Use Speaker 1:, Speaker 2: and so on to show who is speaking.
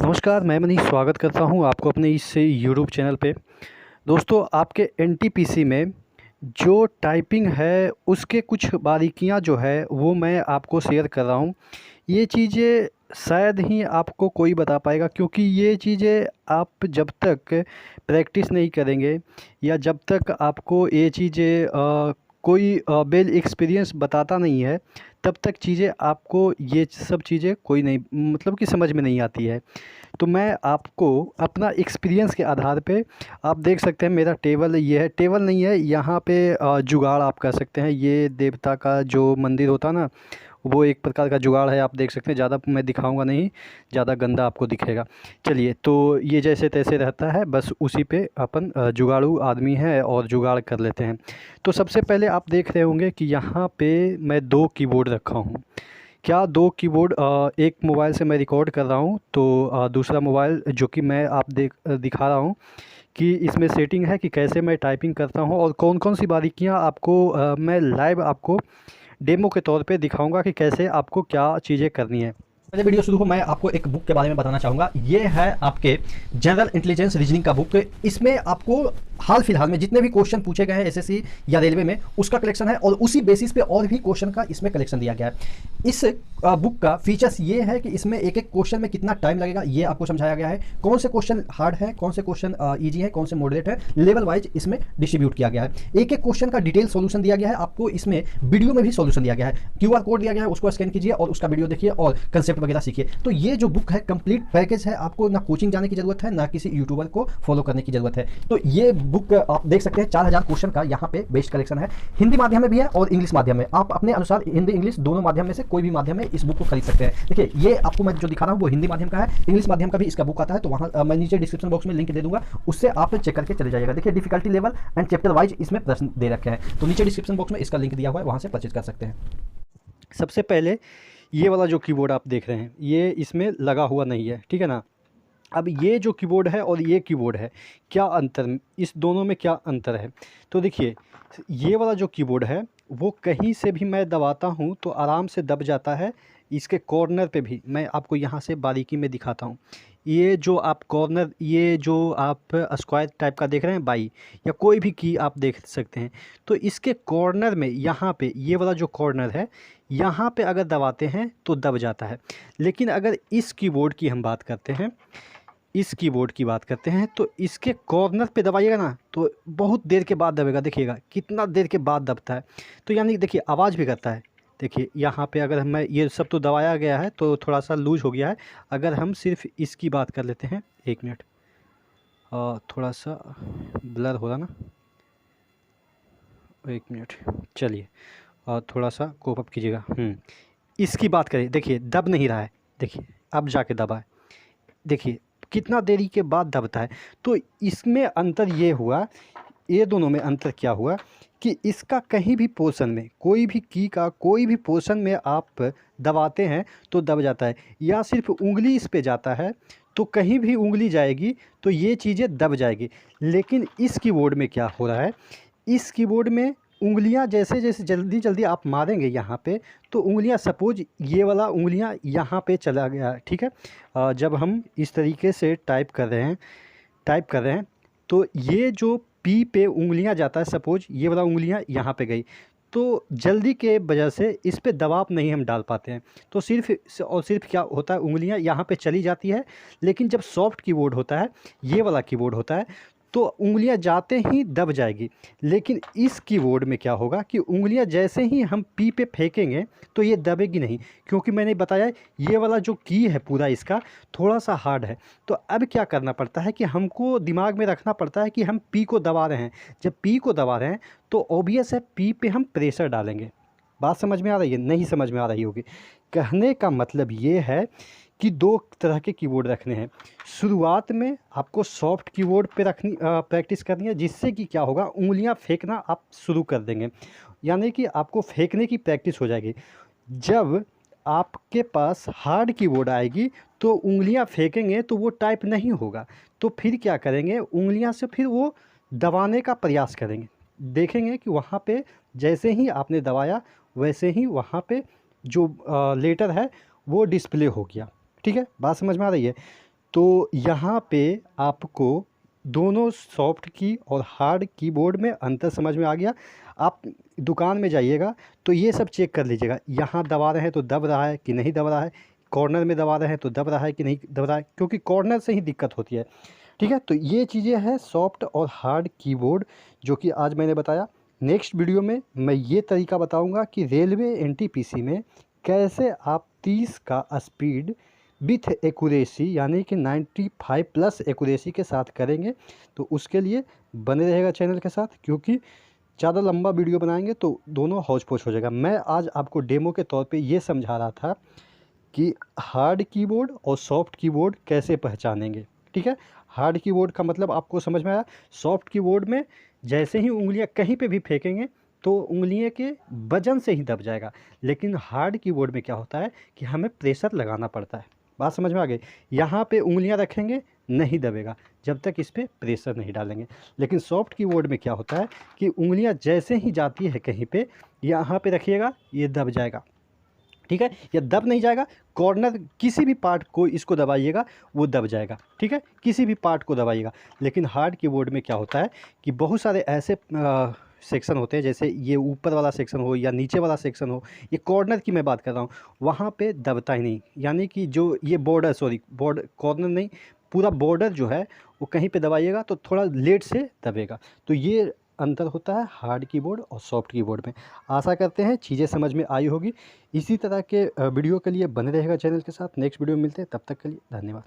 Speaker 1: नमस्कार, मैं मनीष स्वागत करता हूं आपको अपने इस यूट्यूब चैनल पे। दोस्तों, आपके एनटीपीसी में जो टाइपिंग है उसके कुछ बारीकियां जो है वो मैं आपको शेयर कर रहा हूं। ये चीज़ें शायद ही आपको कोई बता पाएगा, क्योंकि ये चीज़ें आप जब तक प्रैक्टिस नहीं करेंगे या जब तक आपको ये चीज़ें कोई वेल एक्सपीरियंस बताता नहीं है, तब तक चीज़ें आपको ये सब चीज़ें कोई नहीं मतलब कि समझ में नहीं आती है। तो मैं आपको अपना एक्सपीरियंस के आधार पे, आप देख सकते हैं मेरा टेबल ये है, टेबल नहीं है यहाँ पे, जुगाड़ आप कह सकते हैं। ये देवता का जो मंदिर होता ना, वो एक प्रकार का जुगाड़ है। आप देख सकते हैं, ज़्यादा मैं दिखाऊंगा नहीं, ज़्यादा गंदा आपको दिखेगा। चलिए, तो ये जैसे तैसे रहता है, बस उसी पे अपन जुगाड़ू आदमी है और जुगाड़ कर लेते हैं। तो सबसे पहले आप देख रहे होंगे कि यहाँ पे मैं दो कीबोर्ड रखा हूँ। क्या दो कीबोर्ड, एक मोबाइल से मैं रिकॉर्ड कर रहा हूँ, तो दूसरा मोबाइल जो कि मैं आप दिखा रहा हूँ कि इसमें सेटिंग है कि कैसे मैं टाइपिंग करता हूँ और कौन कौन सी बारीकियाँ आपको मैं लाइव आपको डेमो के तौर पे दिखाऊंगा कि कैसे आपको क्या चीज़ें करनी है।
Speaker 2: पहले वीडियो शुरू हो, मैं आपको एक बुक के बारे में बताना चाहूँगा। ये है आपके जनरल इंटेलिजेंस रीजनिंग का बुक। इसमें आपको हाल फिलहाल में जितने भी क्वेश्चन पूछे गए हैं एसएससी या रेलवे में, उसका कलेक्शन है और उसी बेसिस पे और भी क्वेश्चन का इसमें कलेक्शन दिया गया है। इस बुक का फीचर्स ये है कि इसमें एक एक क्वेश्चन में कितना टाइम लगेगा ये आपको समझाया गया है। कौन से क्वेश्चन हार्ड है, कौन से क्वेश्चन ईजी है, कौन से मॉडरेट है, लेवल वाइज इसमें डिस्ट्रीब्यूट किया गया है। एक एक क्वेश्चन का डिटेल सोल्यूशन दिया गया है। आपको इसमें वीडियो में भी सोल्यूशन दिया गया है। क्यूआर कोड दिया गया है, उसको स्कैन कीजिए और उसका वीडियो देखिए और कंसेप्ट वगैरह सीखिए। तो ये जो बुक है कंप्लीट पैकेज है। आपको ना कोचिंग जाने की जरूरत है, ना किसी यूट्यूबर को फॉलो करने की जरूरत है। तो ये बुक आप देख सकते हैं 4000 क्वेश्चन का यहाँ पे बेस्ट कलेक्शन है। हिंदी माध्यम में भी है और इंग्लिश माध्यम में। आप अपने अनुसार हिंदी इंग्लिश दोनों माध्यम में से कोई भी माध्यम में इस बुक को खरीद सकते हैं। देखिए, ये आपको मैं जो दिखा रहा हूँ वो हिंदी माध्यम का है। इंग्लिश माध्यम का भी इसका बुक आता है, तो वहाँ मैं नीचे डिस्क्रिप्शन बॉक्स में लिंक दे दूंगा, उससे आप चेक करके चले जाइएगा। देखिए, difficulty level and chapter wise इसमें प्रश्न दे रखे हैं, तो नीचे डिस्क्रिप्शन बॉक्स में इसका लिंक दिया हुआ है, वहाँ से परचेज कर सकते हैं।
Speaker 1: सबसे पहले ये वाला जो कीबोर्ड आप देख रहे हैं ये इसमें लगा हुआ नहीं है, ठीक है ना। अब ये जो कीबोर्ड है और ये कीबोर्ड है, क्या अंतर, इस दोनों में क्या अंतर है? तो देखिए, ये वाला जो कीबोर्ड है वो कहीं से भी मैं दबाता हूँ तो आराम से दब जाता है। इसके कॉर्नर पे भी मैं आपको यहाँ से बारीकी में दिखाता हूँ। ये जो आप कॉर्नर, ये जो आप स्क्वायर टाइप का देख रहे हैं बाई, या कोई भी की आप देख सकते हैं, तो इसके कॉर्नर में यहाँ पे ये वाला जो कॉर्नर है, यहाँ पे अगर दबाते हैं तो दब जाता है। लेकिन अगर इस कीबोर्ड की हम बात करते हैं, इस कीबोर्ड की बात करते हैं, तो इसके कॉर्नर पे दबाइएगा ना तो बहुत देर के बाद दबेगा। देखिएगा कितना देर के बाद दबता है। तो यानी कि देखिए आवाज़ भी करता है। देखिए यहाँ पे अगर मैं, ये सब तो दबाया गया है तो थोड़ा सा लूज हो गया है। अगर हम सिर्फ इसकी बात कर लेते हैं, एक मिनट, थोड़ा सा ब्लर हो रहा ना, एक मिनट, चलिए, और थोड़ा सा कोप अप कीजिएगा। इसकी बात करें, देखिए दब नहीं रहा है। देखिए अब जाके दबा है, देखिए कितना देरी के बाद दबता है। तो इसमें अंतर ये हुआ, ये दोनों में अंतर क्या हुआ कि इसका कहीं भी पोर्शन में, कोई भी की का कोई भी पोर्शन में आप दबाते हैं तो दब जाता है, या सिर्फ उंगली इस पे जाता है तो कहीं भी उंगली जाएगी तो ये चीज़ें दब जाएगी। लेकिन इस कीबोर्ड में क्या हो रहा है, इस कीबोर्ड में उंगलियां जैसे जैसे जल्दी जल्दी आप मारेंगे यहाँ पे, तो उंगलियां, सपोज ये वाला उंगलियां यहाँ पे चला गया, ठीक है। जब हम इस तरीके से टाइप कर रहे हैं तो ये जो पी पे उंगलियां जाता है, सपोज ये वाला उंगलियां यहाँ पे गई, तो जल्दी के वजह से इस पे दबाव नहीं हम डाल पाते हैं। तो सिर्फ और सिर्फ क्या होता है, उंगलियां यहाँ पे चली जाती है। लेकिन जब सॉफ्ट कीबोर्ड होता है, ये वाला कीबोर्ड होता है, तो उंगलियां जाते ही दब जाएगी। लेकिन इस कीबोर्ड में क्या होगा कि उंगलियां जैसे ही हम पी पे फेंकेंगे तो ये दबेगी नहीं, क्योंकि मैंने बताया ये वाला जो की है पूरा इसका थोड़ा सा हार्ड है। तो अब क्या करना पड़ता है कि हमको दिमाग में रखना पड़ता है कि हम पी को दबा रहे हैं। जब पी को दबा रहे हैं तो ऑब्वियस है पी पे हम प्रेशर डालेंगे। बात समझ में आ रही है? नहीं समझ में आ रही होगी। कहने का मतलब ये है कि दो तरह के कीबोर्ड रखने हैं। शुरुआत में आपको सॉफ्ट कीबोर्ड पे रखनी प्रैक्टिस करनी है, जिससे कि क्या होगा, उंगलियां फेंकना आप शुरू कर देंगे, यानी कि आपको फेंकने की प्रैक्टिस हो जाएगी। जब आपके पास हार्ड कीबोर्ड आएगी तो उंगलियां फेंकेंगे तो वो टाइप नहीं होगा। तो फिर क्या करेंगे, उंगलियां से फिर वो दबाने का प्रयास करेंगे। देखेंगे कि वहाँ पे जैसे ही आपने दबाया वैसे ही वहाँ पे जो लेटर है वो डिस्प्ले हो गया। ठीक है, बात समझ में आ रही है? तो यहाँ पे आपको दोनों सॉफ्ट की और हार्ड कीबोर्ड में अंतर समझ में आ गया। आप दुकान में जाइएगा तो ये सब चेक कर लीजिएगा, यहाँ दबा रहे हैं तो दब रहा है कि नहीं दब रहा है, कॉर्नर में दबा रहे हैं तो दब रहा है कि नहीं दब रहा है, क्योंकि कॉर्नर से ही दिक्कत होती है। ठीक है, तो ये चीज़ें हैं सॉफ्ट और हार्ड कीबोर्ड जो कि आज मैंने बताया। नेक्स्ट वीडियो में मैं ये तरीका बताऊंगा कि रेलवे एनटीपीसी में कैसे आप 30 का स्पीड विथ एक्यूरेसी यानी कि 95 प्लस एक्यूरेसी के साथ करेंगे। तो उसके लिए बने रहेगा चैनल के साथ, क्योंकि ज़्यादा लंबा वीडियो बनाएंगे तो दोनों हौच पौच हो जाएगा। मैं आज आपको डेमो के तौर पे ये समझा रहा था कि हार्ड कीबोर्ड और सॉफ्ट कीबोर्ड कैसे पहचानेंगे। ठीक है, हार्ड कीबोर्ड का मतलब आपको समझ में आया। सॉफ्ट कीबोर्ड में जैसे ही उंगलियां कहीं पे भी फेंकेंगे तो उंगलियों के वजन से ही दब जाएगा, लेकिन हार्ड कीबोर्ड में क्या होता है कि हमें प्रेशर लगाना पड़ता है। बात समझ में आ गई। यहाँ पे उंगलियां रखेंगे नहीं दबेगा जब तक इस पर प्रेशर नहीं डालेंगे। लेकिन सॉफ्ट कीबोर्ड में क्या होता है कि उंगलियां जैसे ही जाती है कहीं पे, यहाँ पे रखिएगा ये दब जाएगा। ठीक है, या दब नहीं जाएगा, कॉर्नर किसी भी पार्ट को इसको दबाइएगा वो दब जाएगा। ठीक है, किसी भी पार्ट को दबाइएगा। लेकिन हार्ड कीबोर्ड में क्या होता है कि बहुत सारे ऐसे सेक्शन होते हैं, जैसे ये ऊपर वाला सेक्शन हो या नीचे वाला सेक्शन हो, ये कॉर्नर की मैं बात कर रहा हूँ, वहाँ पे दबता ही नहीं। यानी कि जो ये बॉर्डर कॉर्नर नहीं, पूरा बॉर्डर जो है वो कहीं पे दबाइएगा तो थोड़ा लेट से दबेगा। तो ये अंतर होता है हार्ड कीबोर्ड और सॉफ्ट कीबोर्ड में। आशा करते हैं चीज़ें समझ में आई होगी। इसी तरह के वीडियो के लिए बने रहेगा चैनल के साथ। नेक्स्ट वीडियो में मिलते हैं, तब तक के लिए धन्यवाद।